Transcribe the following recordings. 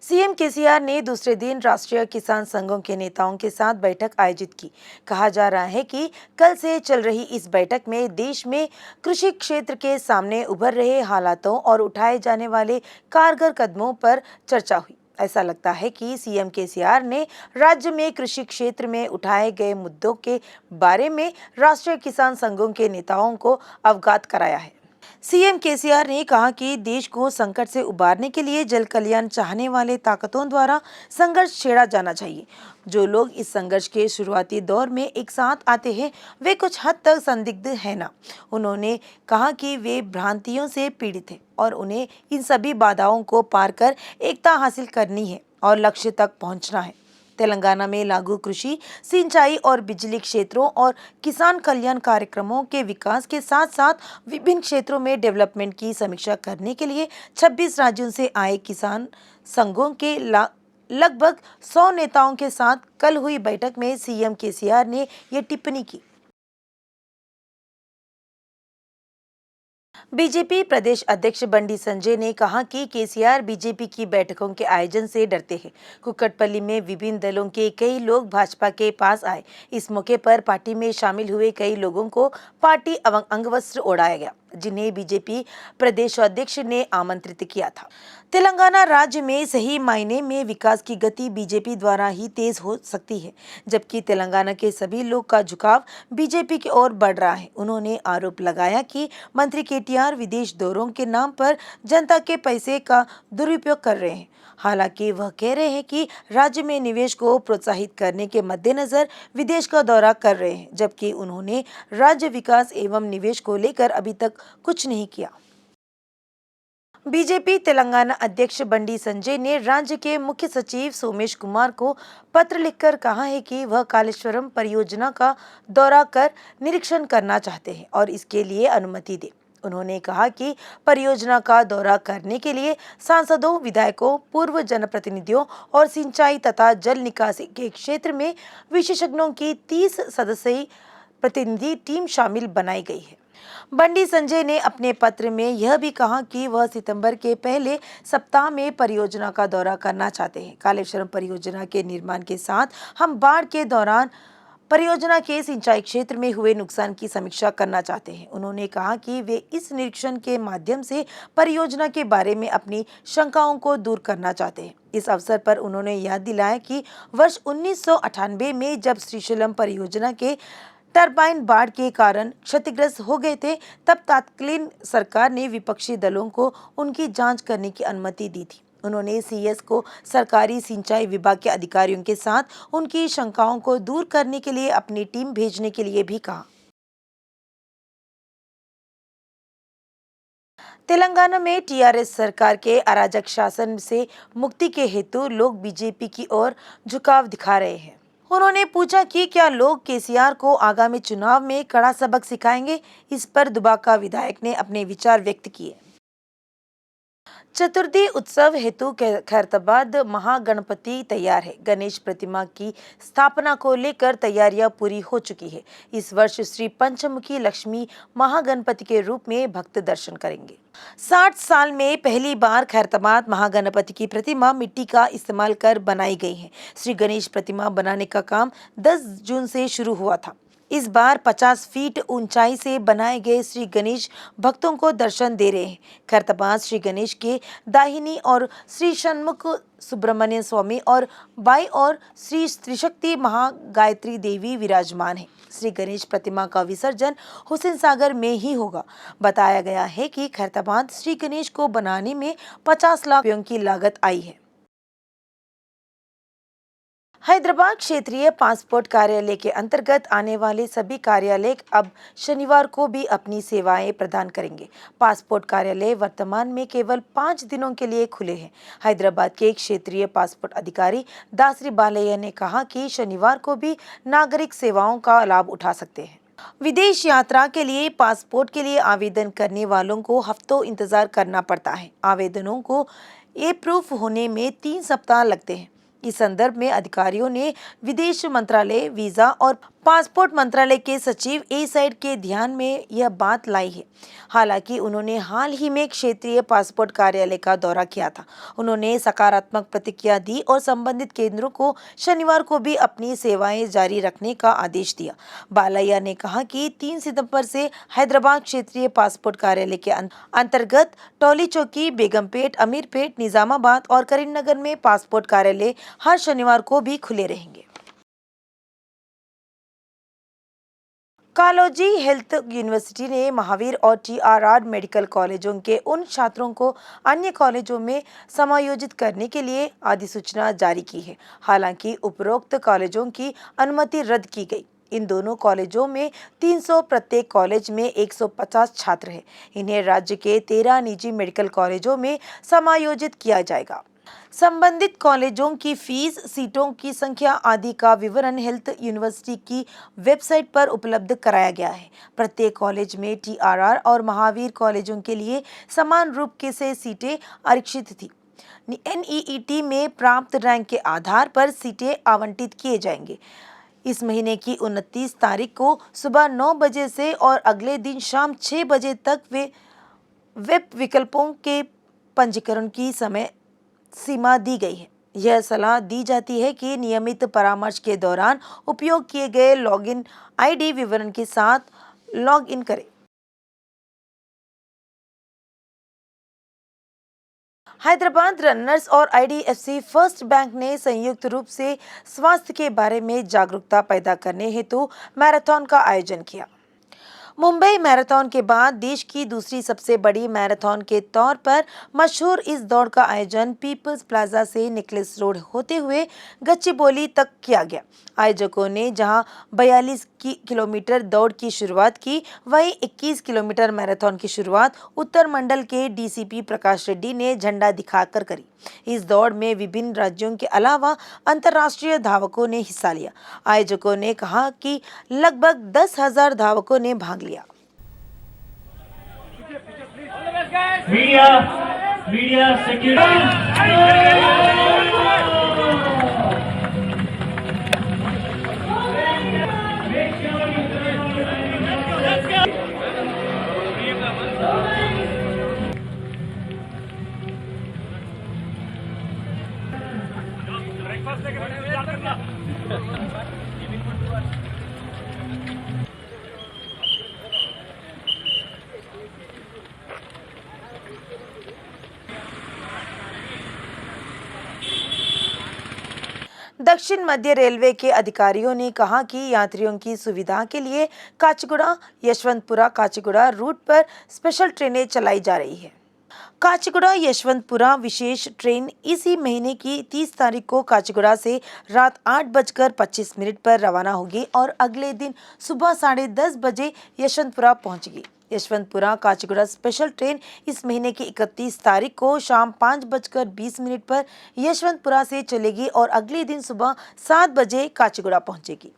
CM KCR ने दूसरे दिन राष्ट्रीय किसान संघों के नेताओं के साथ बैठक आयोजित की। कहा जा रहा है कि कल से चल रही इस बैठक में देश में कृषि क्षेत्र के सामने उभर रहे हालातों और उठाए जाने वाले कारगर कदमों पर चर्चा हुई। ऐसा लगता है कि सीएम केसीआर ने राज्य में कृषि क्षेत्र में उठाए गए मुद्दों के बारे में राष्ट्रीय किसान संघों के नेताओं को अवगत कराया है। सीएम केसीआर ने कहा कि देश को संकट से उबारने के लिए जल कल्याण चाहने वाले ताकतों द्वारा संघर्ष छेड़ा जाना चाहिए। जो लोग इस संघर्ष के शुरुआती दौर में एक साथ आते हैं वे कुछ हद तक संदिग्ध है ना। उन्होंने कहा कि वे भ्रांतियों से पीड़ित हैं और उन्हें इन सभी बाधाओं को पार कर एकता हासिल करनी है और लक्ष्य तक पहुंचना है। तेलंगाना में लागू कृषि, सिंचाई और बिजली क्षेत्रों और किसान कल्याण कार्यक्रमों के विकास के साथ साथ विभिन्न क्षेत्रों में डेवलपमेंट की समीक्षा करने के लिए 26 राज्यों से आए किसान संघों के लगभग 100 नेताओं के साथ कल हुई बैठक में सीएम केसीआर ने ये टिप्पणी की। बीजेपी प्रदेश अध्यक्ष बंडी संजय ने कहा कि केसीआर बीजेपी की बैठकों के आयोजन से डरते हैं। कुक्कड़पल्ली में विभिन्न दलों के कई लोग भाजपा के पास आए। इस मौके पर पार्टी में शामिल हुए कई लोगों को पार्टी अंगवस्त्र ओढ़ाया गया, जिन्हें बीजेपी प्रदेश अध्यक्ष ने आमंत्रित किया था। तेलंगाना राज्य में सही मायने में विकास की गति बीजेपी द्वारा ही तेज हो सकती है, जबकि तेलंगाना के सभी लोग का झुकाव बीजेपी की ओर बढ़ रहा है। उन्होंने आरोप लगाया कि मंत्री केटीआर विदेश दौरों के नाम पर जनता के पैसे का दुरुपयोग कर रहे हैं। हालांकि वह कह रहे हैं कि राज्य में निवेश को प्रोत्साहित करने के मद्देनजर विदेश का दौरा कर रहे हैं, जबकि उन्होंने राज्य विकास एवं निवेश को लेकर अभी तक कुछ नहीं किया। बीजेपी तेलंगाना अध्यक्ष बंडी संजय ने राज्य के मुख्य सचिव सोमेश कुमार को पत्र लिखकर कहा है कि वह कालेश्वरम परियोजना का दौरा कर निरीक्षण करना चाहते हैं और इसके लिए अनुमति दें। उन्होंने कहा कि परियोजना का दौरा करने के लिए सांसदों, विधायकों, पूर्व जनप्रतिनिधियों और सिंचाई तथा जल निकासी के क्षेत्र में विशेषज्ञों की 30 सदस्यीय प्रतिनिधि टीम शामिल बनाई गई है। बंडी संजय ने अपने पत्र में यह भी कहा कि वह सितंबर के पहले सप्ताह में परियोजना का दौरा करना चाहते हैं। कालेश्वरम परियोजना के निर्माण के साथ हम बाढ़ के दौरान परियोजना के सिंचाई क्षेत्र में हुए नुकसान की समीक्षा करना चाहते हैं। उन्होंने कहा कि वे इस निरीक्षण के माध्यम से परियोजना के बारे में अपनी शंकाओं को दूर करना चाहते हैं। इस अवसर पर उन्होंने याद दिलाया कि वर्ष 1998 में जब श्रीशैलम परियोजना के टरबाइन बाढ़ के कारण क्षतिग्रस्त हो गए थे, तब तत्कालीन सरकार ने विपक्षी दलों को उनकी जांच करने की अनुमति दी थी। उन्होंने सीएस को सरकारी सिंचाई विभाग के अधिकारियों के साथ उनकी शंकाओं को दूर करने के लिए अपनी टीम भेजने के लिए भी कहा। तेलंगाना में टीआरएस सरकार के अराजक शासन से मुक्ति के हेतु लोग बीजेपी की ओर झुकाव दिखा रहे हैं। उन्होंने पूछा कि क्या लोग केसीआर को आगामी चुनाव में कड़ा सबक सिखाएंगे। इस पर दुबाका विधायक ने अपने विचार व्यक्त किए। चतुर्थी उत्सव हेतु खैरताबाद महागणपति तैयार है। गणेश प्रतिमा की स्थापना को लेकर तैयारियां पूरी हो चुकी है। इस वर्ष श्री पंचमुखी लक्ष्मी महागणपति के रूप में भक्त दर्शन करेंगे। 60 साल में पहली बार खैरताबाद महागणपति की प्रतिमा मिट्टी का इस्तेमाल कर बनाई गई है। श्री गणेश प्रतिमा बनाने का काम 10 जून से शुरू हुआ था। इस बार 50 फीट ऊंचाई से बनाए गए श्री गणेश भक्तों को दर्शन दे रहे हैं। खैरताबाद श्री गणेश के दाहिनी और श्री षणमुख सुब्रमण्य स्वामी और बाई और श्री त्रिशक्ति महागायत्री देवी विराजमान है। श्री गणेश प्रतिमा का विसर्जन हुसैन सागर में ही होगा। बताया गया है कि खैरताबाद श्री गणेश को बनाने में 50 लाख रुपयों की लागत आई है। हैदराबाद क्षेत्रीय पासपोर्ट कार्यालय के अंतर्गत आने वाले सभी कार्यालय अब शनिवार को भी अपनी सेवाएं प्रदान करेंगे। पासपोर्ट कार्यालय वर्तमान में केवल 5 दिनों के लिए खुले हैं। हैदराबाद के क्षेत्रीय पासपोर्ट अधिकारी दासरी बालैया ने कहा कि शनिवार को भी नागरिक सेवाओं का लाभ उठा सकते हैं। विदेश यात्रा के लिए पासपोर्ट के लिए आवेदन करने वालों को हफ्तों इंतजार करना पड़ता है। आवेदनों को अप्रूव होने में 3 सप्ताह लगते हैं। इस संदर्भ में अधिकारियों ने विदेश मंत्रालय, वीजा और पासपोर्ट मंत्रालय के सचिव ए-साइड के ध्यान में यह बात लाई है। हालांकि उन्होंने हाल ही में क्षेत्रीय पासपोर्ट कार्यालय का दौरा किया था। उन्होंने सकारात्मक प्रतिक्रिया दी और संबंधित केंद्रों को शनिवार को भी अपनी सेवाएं जारी रखने का आदेश दिया। बालैया ने कहा कि 3 सितंबर से हैदराबाद क्षेत्रीय पासपोर्ट कार्यालय के अंतर्गत टोली चौकी, बेगमपेट, अमीरपेट, निजामाबाद और करीमनगर में पासपोर्ट कार्यालय हर शनिवार को भी खुले रहेंगे। कालोजी हेल्थ यूनिवर्सिटी ने महावीर और टीआरआर मेडिकल कॉलेजों के उन छात्रों को अन्य कॉलेजों में समायोजित करने के लिए अधिसूचना जारी की है। हालांकि उपरोक्त कॉलेजों की अनुमति रद्द की गई। इन दोनों कॉलेजों में 300, प्रत्येक कॉलेज में 150 छात्र हैं। इन्हें राज्य के 13 निजी मेडिकल कॉलेजों में समायोजित किया जाएगा। संबंधित कॉलेजों की फीस, सीटों की संख्या आदि का विवरण हेल्थ यूनिवर्सिटी की वेबसाइट पर उपलब्ध कराया गया है। प्रत्येक कॉलेज में टीआरआर और महावीर कॉलेजों के लिए समान रूप से सीटें आरक्षित थी। एनईईटी में प्राप्त रैंक के आधार पर सीटें आवंटित किए जाएंगे। इस महीने की 29 तारीख को सुबह 9 बजे से और अगले दिन शाम 6 बजे तक वे वेब विकल्पों के पंजीकरण की समय सीमा दी गई है। यह सलाह दी जाती है कि नियमित परामर्श के दौरान उपयोग किए गए लॉगिन आईडी विवरण के साथ लॉग इन करें। हैदराबाद रनर्स और आईडीएफसी फर्स्ट बैंक ने संयुक्त रूप से स्वास्थ्य के बारे में जागरूकता पैदा करने हेतु मैराथन का आयोजन किया। मुंबई मैराथन के बाद देश की दूसरी सबसे बड़ी मैराथन के तौर पर मशहूर इस दौड़ का आयोजन पीपल्स प्लाजा से नेकलेस रोड होते हुए गच्चीबौली तक किया गया। आयोजकों ने जहां 42 किलोमीटर दौड़ की शुरुआत की, वहीं 21 किलोमीटर मैराथन की शुरुआत उत्तर मंडल के डीसीपी प्रकाश रेड्डी ने झंडा दिखाकर करी। इस दौड़ में विभिन्न राज्यों के अलावा अंतर्राष्ट्रीय धावकों ने हिस्सा लिया। आयोजकों ने कहा कि लगभग 10,000 धावकों ने भाग लिया। मीडिया सिक्योरिटी दक्षिण मध्य रेलवे के अधिकारियों ने कहा कि यात्रियों की सुविधा के लिए काचीगुड़ा यशवंतपुरा काचीगुड़ा रूट पर स्पेशल ट्रेनें चलाई जा रही है। काचीगुड़ा यशवंतपुरा विशेष ट्रेन इसी महीने की 30 तारीख को काचीगुड़ा से रात 8:25 पर रवाना होगी और अगले दिन सुबह 10:30 बजे यशवंतपुरा पहुंचेगी। यशवंतपुरा काचीगुड़ा स्पेशल ट्रेन इस महीने की 31 तारीख को शाम 5:20 पर यशवंतपुरा से चलेगी और अगले दिन सुबह 7 बजे काचीगुड़ा पहुंचेगी।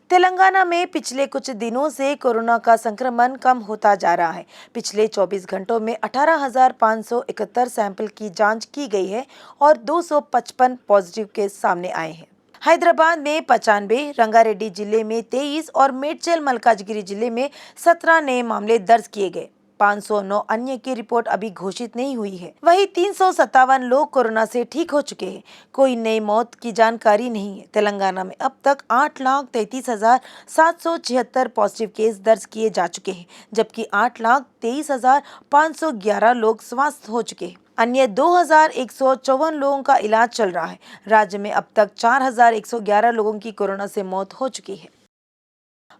तेलंगाना में पिछले कुछ दिनों से कोरोना का संक्रमण कम होता जा रहा है। पिछले 24 घंटों में 18,571 सैंपल की जांच की गई है और 255 पॉजिटिव केस सामने आए हैं। हैदराबाद में 95, रंगारेड्डी जिले में 23 और मेडचल मल्काजगिरी जिले में 17 नए मामले दर्ज किए गए। 509 अन्य की रिपोर्ट अभी घोषित नहीं हुई है। वहीं 357 लोग कोरोना से ठीक हो चुके हैं। कोई नई मौत की जानकारी नहीं है। तेलंगाना में अब तक 8,33,776 पॉजिटिव केस दर्ज किए जा चुके हैं, जबकि 8,23,511 लोग स्वस्थ हो चुके हैं। अन्य 2,154 लोगों का इलाज चल रहा है। राज्य में अब तक 4,111 लोगों की कोरोना से मौत हो चुकी है।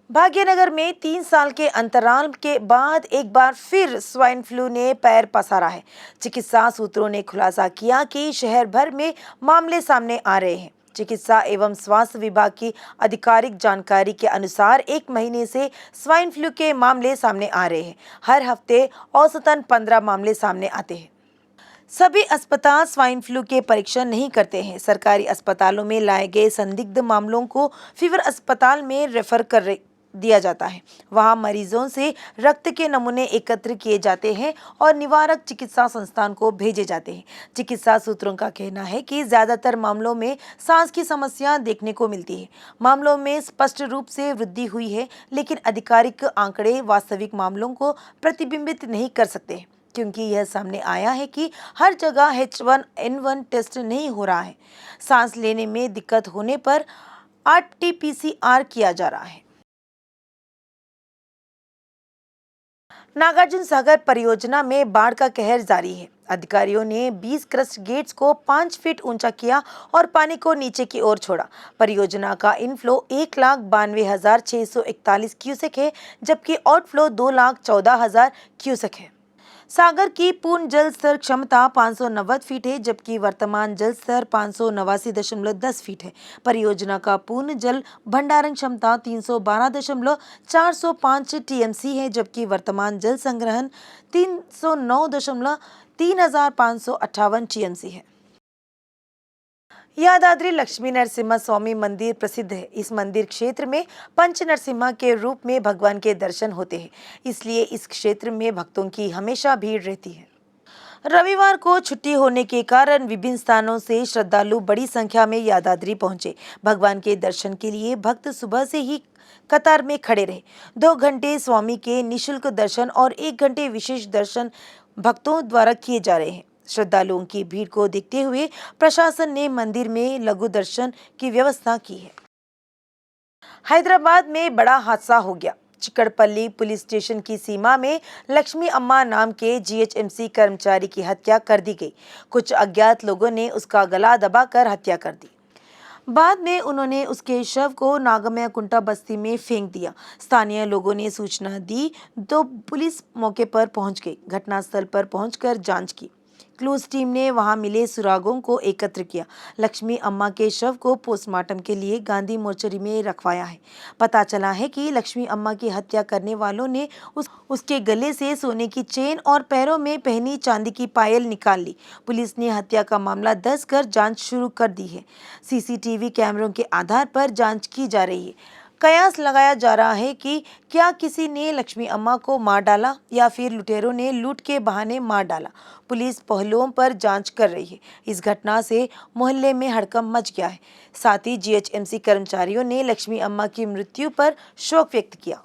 भाग्यनगर में 3 साल के अंतराल के बाद एक बार फिर स्वाइन फ्लू ने पैर पसारा है। चिकित्सा सूत्रों ने खुलासा किया कि शहर भर में मामले सामने आ रहे हैं। चिकित्सा एवं स्वास्थ्य विभाग की आधिकारिक जानकारी के अनुसार 1 महीने से स्वाइन फ्लू के मामले सामने आ रहे हैं। हर हफ्ते औसतन 15 मामले सामने आते हैं। सभी अस्पताल स्वाइन फ्लू के परीक्षण नहीं करते हैं। सरकारी अस्पतालों में लाए गए संदिग्ध मामलों को फीवर अस्पताल में रेफर कर दिया जाता है। वहां मरीजों से रक्त के नमूने एकत्र किए जाते हैं और निवारक चिकित्सा संस्थान को भेजे जाते हैं। चिकित्सा सूत्रों का कहना है कि ज्यादातर मामलों में सांस की समस्या देखने को मिलती है। मामलों में स्पष्ट रूप से वृद्धि हुई है, लेकिन आधिकारिक आंकड़े वास्तविक मामलों को प्रतिबिंबित नहीं कर सकते, क्योंकि यह सामने आया है कि हर जगह H1N1 टेस्ट नहीं हो रहा है। सांस लेने में दिक्कत होने पर RT-PCR किया जा रहा है। नागार्जुन सागर परियोजना में बाढ़ का कहर जारी है। अधिकारियों ने 20 क्रस्ट गेट्स को 5 फीट ऊंचा किया और पानी को नीचे की ओर छोड़ा। परियोजना का इनफ्लो 1,92,641 क्यूसेक है, जबकि आउटफ्लो 2,14,000 क्यूसेक है। सागर की पूर्ण जल स्तर क्षमता 590 फीट है, जबकि वर्तमान जल स्तर 589.10 फीट है। परियोजना का पूर्ण जल भंडारण क्षमता 312.405 टीएमसी है, जबकि वर्तमान जल संग्रहण 309.3558 टीएमसी है। यादाद्री लक्ष्मी नरसिम्हा स्वामी मंदिर प्रसिद्ध है। इस मंदिर क्षेत्र में पंच नरसिम्हा के रूप में भगवान के दर्शन होते हैं, इसलिए इस क्षेत्र में भक्तों की हमेशा भीड़ रहती है। रविवार को छुट्टी होने के कारण विभिन्न स्थानों से श्रद्धालु बड़ी संख्या में यादाद्री पहुंचे। भगवान के दर्शन के लिए भक्त सुबह से ही कतार में खड़े रहे। 2 घंटे स्वामी के निःशुल्क दर्शन और 1 घंटे विशेष दर्शन भक्तों द्वारा किए जा रहे हैं। श्रद्धालुओं की भीड़ को देखते हुए प्रशासन ने मंदिर में लघु दर्शन की व्यवस्था की है। हैदराबाद में बड़ा हादसा हो गया। चिकड़पल्ली पुलिस स्टेशन की सीमा में लक्ष्मी अम्मा नाम के जीएचएमसी कर्मचारी की हत्या कर दी गई। कुछ अज्ञात लोगों ने उसका गला दबाकर हत्या कर दी। बाद में उन्होंने उसके शव को नागमया कुंटा बस्ती में फेंक दिया। स्थानीय लोगों ने सूचना दी तो पुलिस मौके पर पहुंच गई। घटनास्थल पर पहुंचकर जांच की। क्लूज टीम ने वहां मिले सुरागों को एकत्र किया। लक्ष्मी अम्मा के शव को पोस्टमार्टम के लिए गांधी मोर्चरी में रखवाया है। पता चला है कि लक्ष्मी अम्मा की हत्या करने वालों ने उसके गले से सोने की चेन और पैरों में पहनी चांदी की पायल निकाल ली। पुलिस ने हत्या का मामला दर्ज कर जांच शुरू कर दी है। सीसीटीवी कैमरों के आधार पर जांच की जा रही है। कयास लगाया जा रहा है कि क्या किसी ने लक्ष्मी अम्मा को मार डाला या फिर लुटेरों ने लूट के बहाने मार डाला। पुलिस पहलुओं पर जांच कर रही है। इस घटना से मोहल्ले में हड़कंप मच गया है। साथ ही जीएचएमसी कर्मचारियों ने लक्ष्मी अम्मा की मृत्यु पर शोक व्यक्त किया।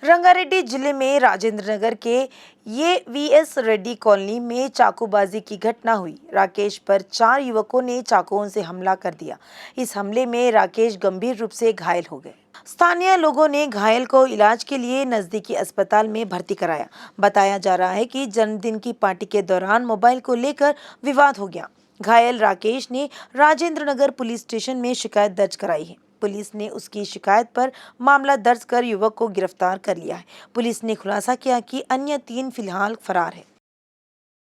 रंगारेड्डी जिले में राजेंद्र नगर के वीएस रेड्डी कॉलोनी में चाकूबाजी की घटना हुई। राकेश पर 4 युवकों ने चाकुओं से हमला कर दिया। इस हमले में राकेश गंभीर रूप से घायल हो गए। स्थानीय लोगों ने घायल को इलाज के लिए नजदीकी अस्पताल में भर्ती कराया। बताया जा रहा है कि जन्मदिन की पार्टी के दौरान मोबाइल को लेकर विवाद हो गया। घायल राकेश ने राजेंद्र नगर पुलिस स्टेशन में शिकायत दर्ज कराई है। पुलिस ने उसकी शिकायत पर मामला दर्ज कर युवक को गिरफ्तार कर लिया है। पुलिस ने खुलासा किया कि अन्य 3 फिलहाल फरार है।